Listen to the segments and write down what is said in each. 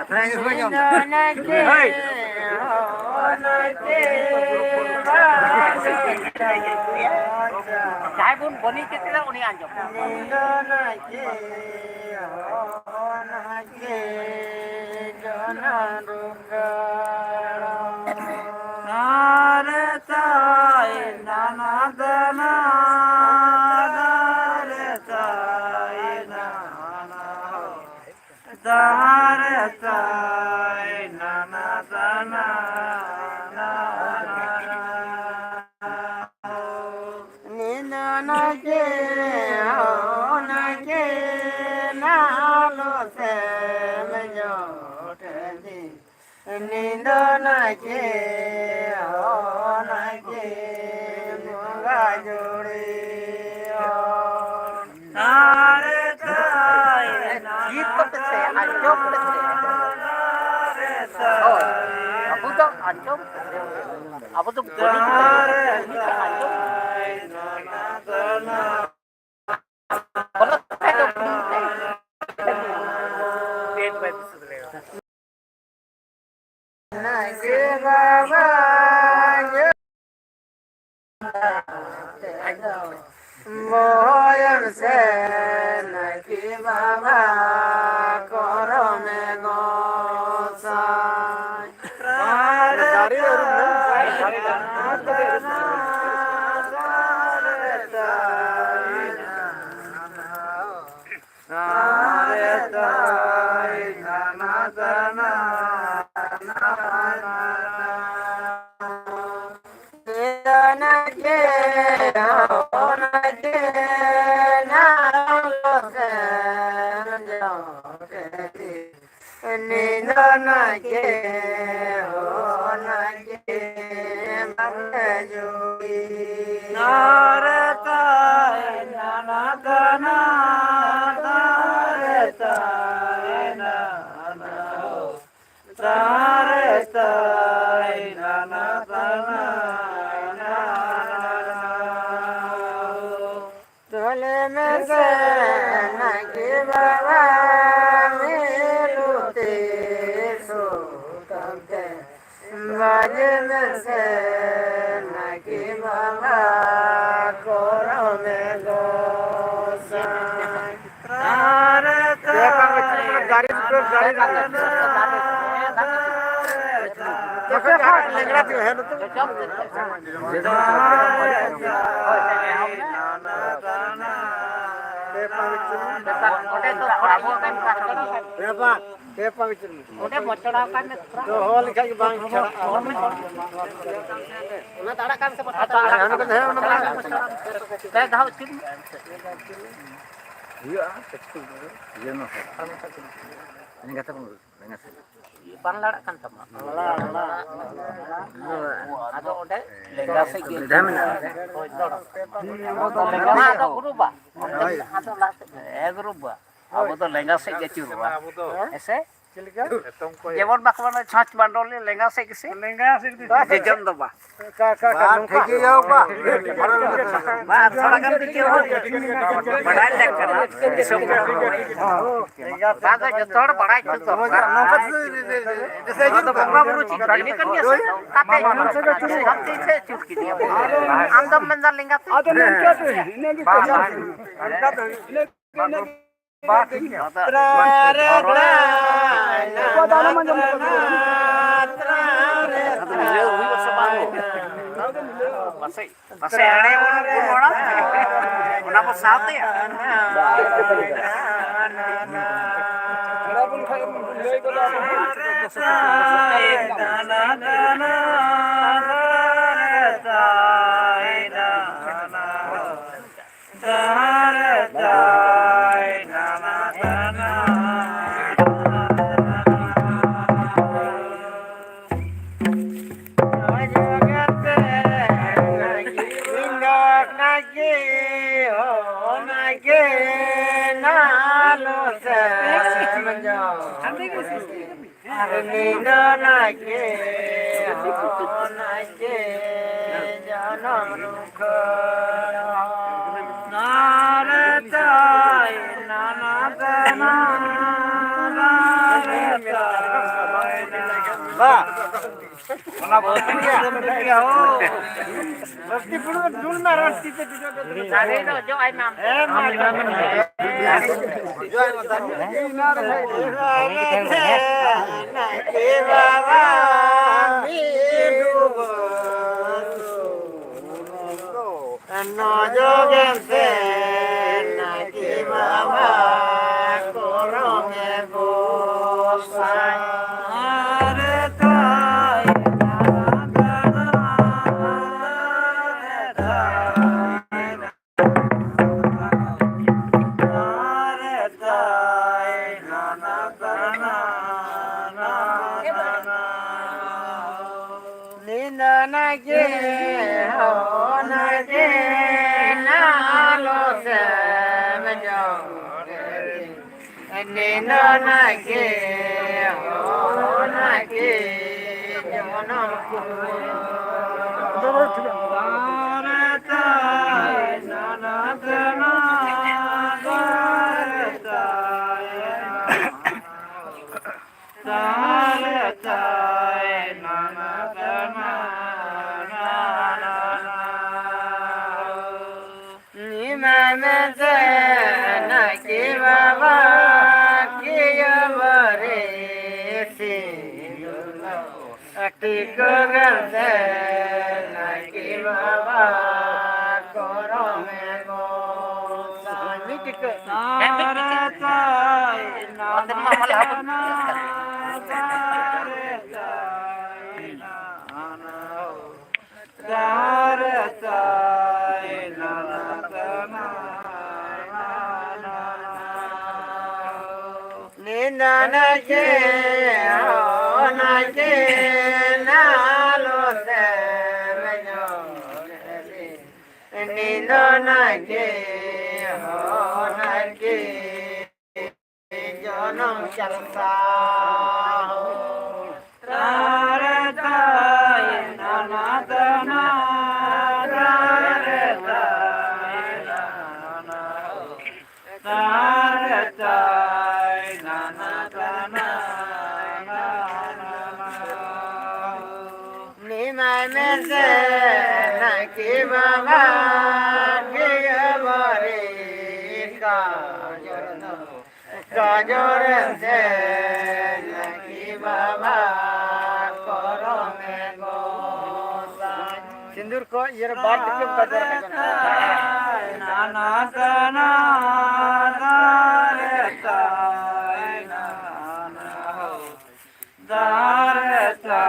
Jai pun boni kita uni anjom. Anjom, apa tuh boni kita anjom. Kalau saya udah mau codakan itu hol kayak bang udah tak ada kan seperti saya tahu tim iya kecil iya noh ini kata enggak panlada kan sama ada udah lenga segi ada berubah ada berubah अब तो लहंगा से के चुरवा ऐसे जेवन बाकवाना छाछ बांडोले लहंगा से किसे लहंगा से जजन दबा का ठेकी जाओ बा थोड़ा कम दिखे हो बड़ा लग कर सब लहंगा सादा जो थोड़ा बड़ा है तो नौकत जैसे जी तो गंगा बुरु चिकनी कर दिया काटे हम से चुटकी दिया आमदम मंदर लहंगा तो क्या बात है masih ada yang orang kenapa sate ya ba ona botin ya ho rasti puru dul na rasti te sare no jo ai nam jo ai mata na re na ke baba mi dubo no jogen se na ke baba korome gosai Nino nage, oh nage, jono Bharata, nanadana, Bharata, Bharata, nanadana, Nimamete, nage baba. Tikurante naki baba korome gosai mikike naratai nanana naratai nanana ninanake onake Nindonake, honake, janam chalta. Taratai, nanadana, taratai, nanana, taratai, nanadana, nanana. Nimai mese. Ki baba giyabare kajorante ki baba korome gosai sindur ko yer baat ke kajor nana sana dareta nana dareta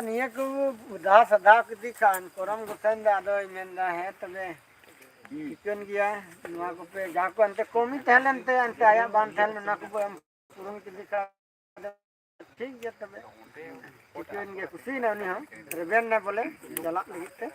niya ko udah sadak di kan korang gutan da do menda hai tabe ikon gya nuwa ko pe jako ante komi thalen te ante aya ban thalen na ko am purung ki dikha ठीक है तबे ikon gya kusi na ni ham reben na bole jalak lagi te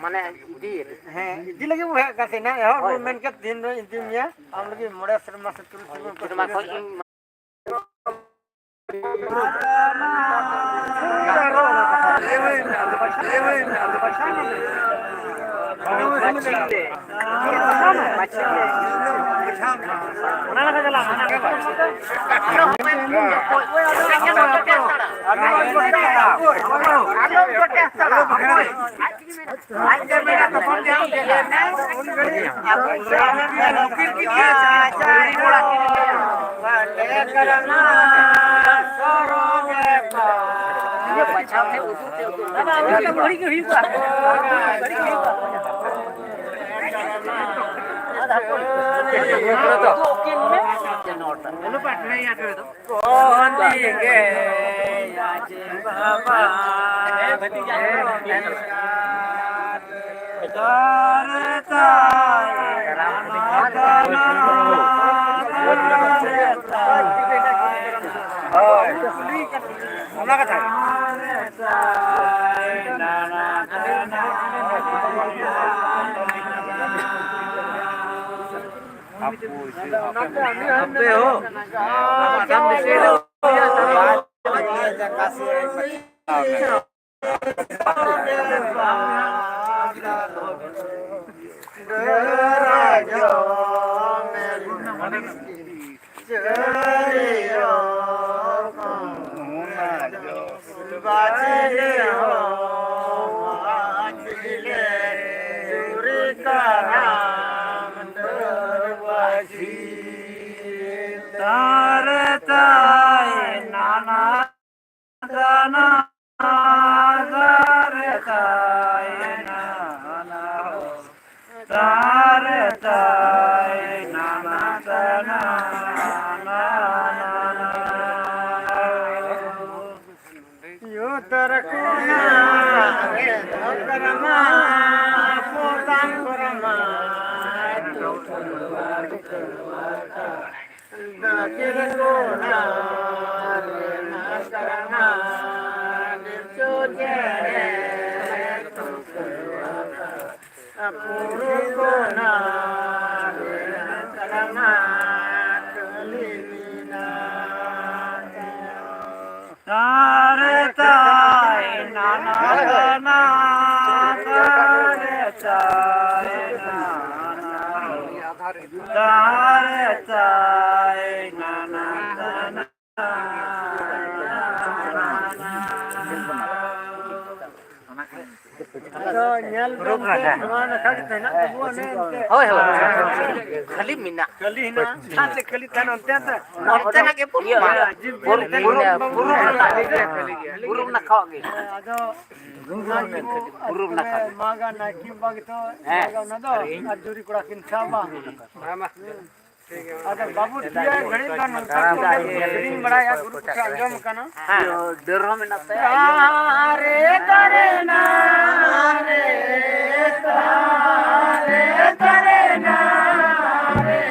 mane idi hai idi lagi wo ka se na ho men ke din ro indim ya am lagi mode serma se tul serma ko खाली मीना खाली खाली तन अंते ना के बुरुम ना खाओगे बुरुम ना खा मागा ना की बाग तो मागा ना दो अजूरी कोड़ा किन छाबा अगर बाबू दिया घड़ी का नंका रीडिंग बड़ा या गुरु का अंजम का ना डर में ना अरे करे ना रे करे ना रे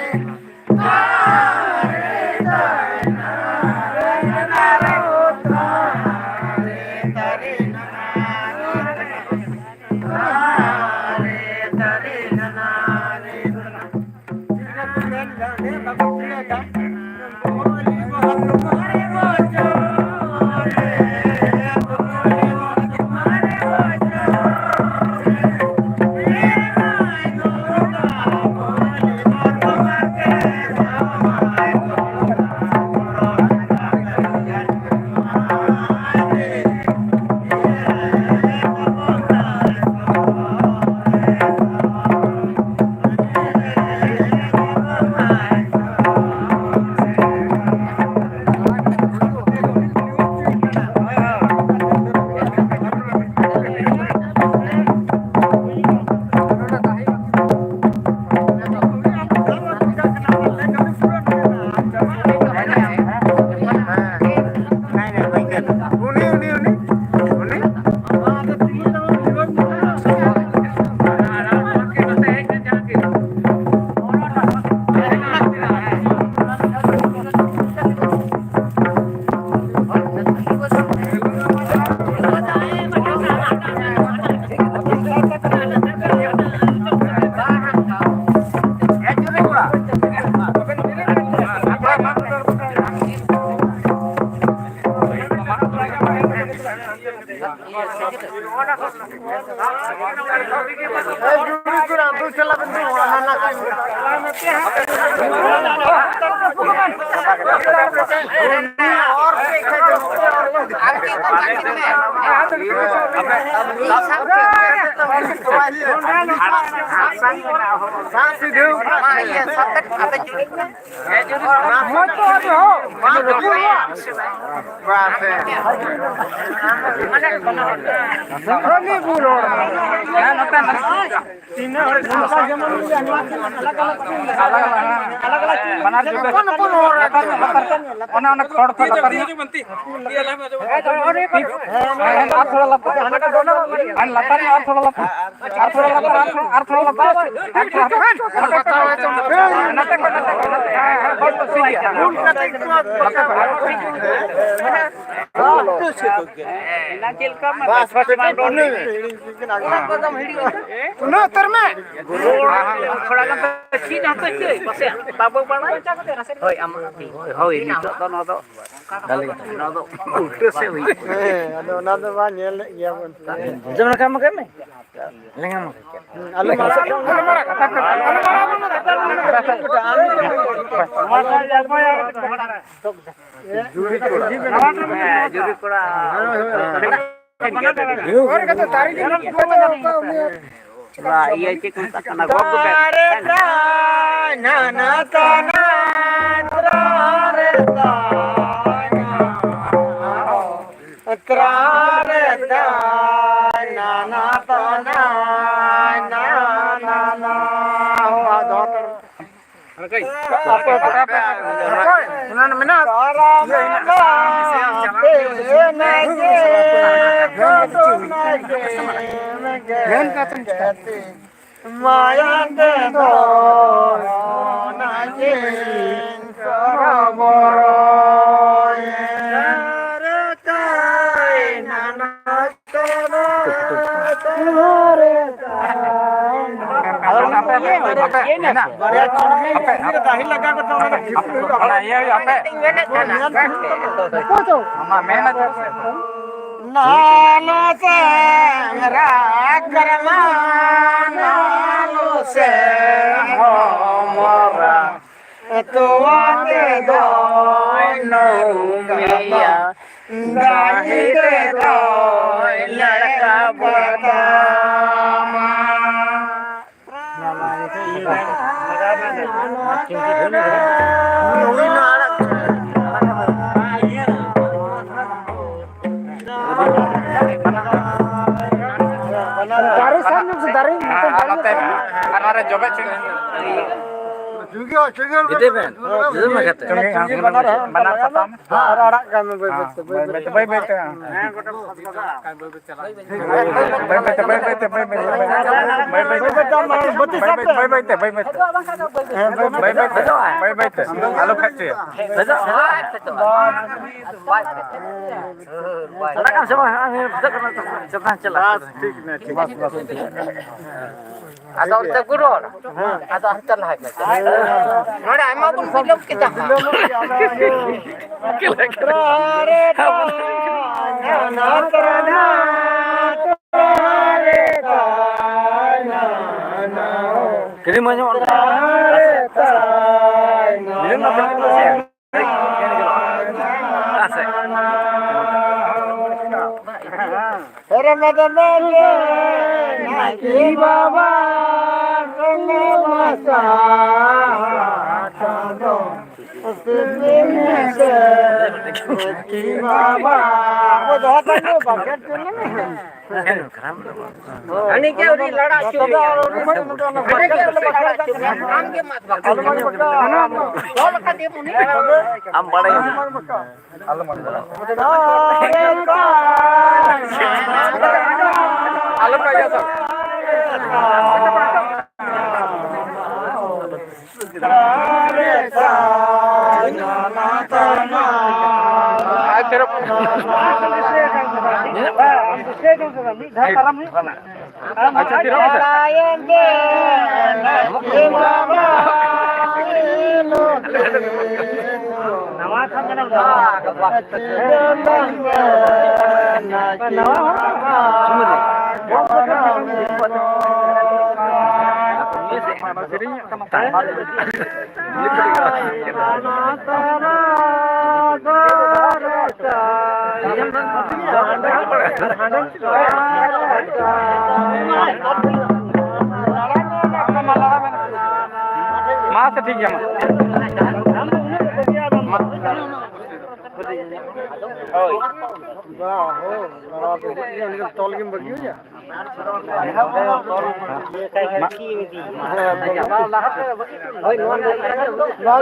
Masa tiga mah.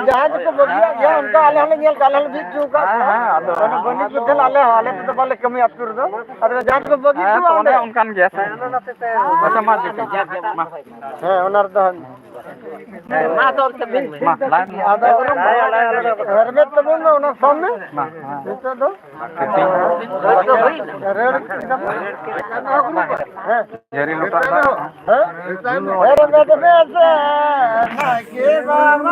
जहाज को बगिया गया उनका आले हले नेल काले हले बीच चुका हां बनी बदल आले तो बाले कमी आतुर दो अरे जहाज को बगी तो ओने उनकान गया masa maju हां ओनर दो मा तो तबिन ada orang hermet tebung na samme itu do jari lupa hermet bese na ke mama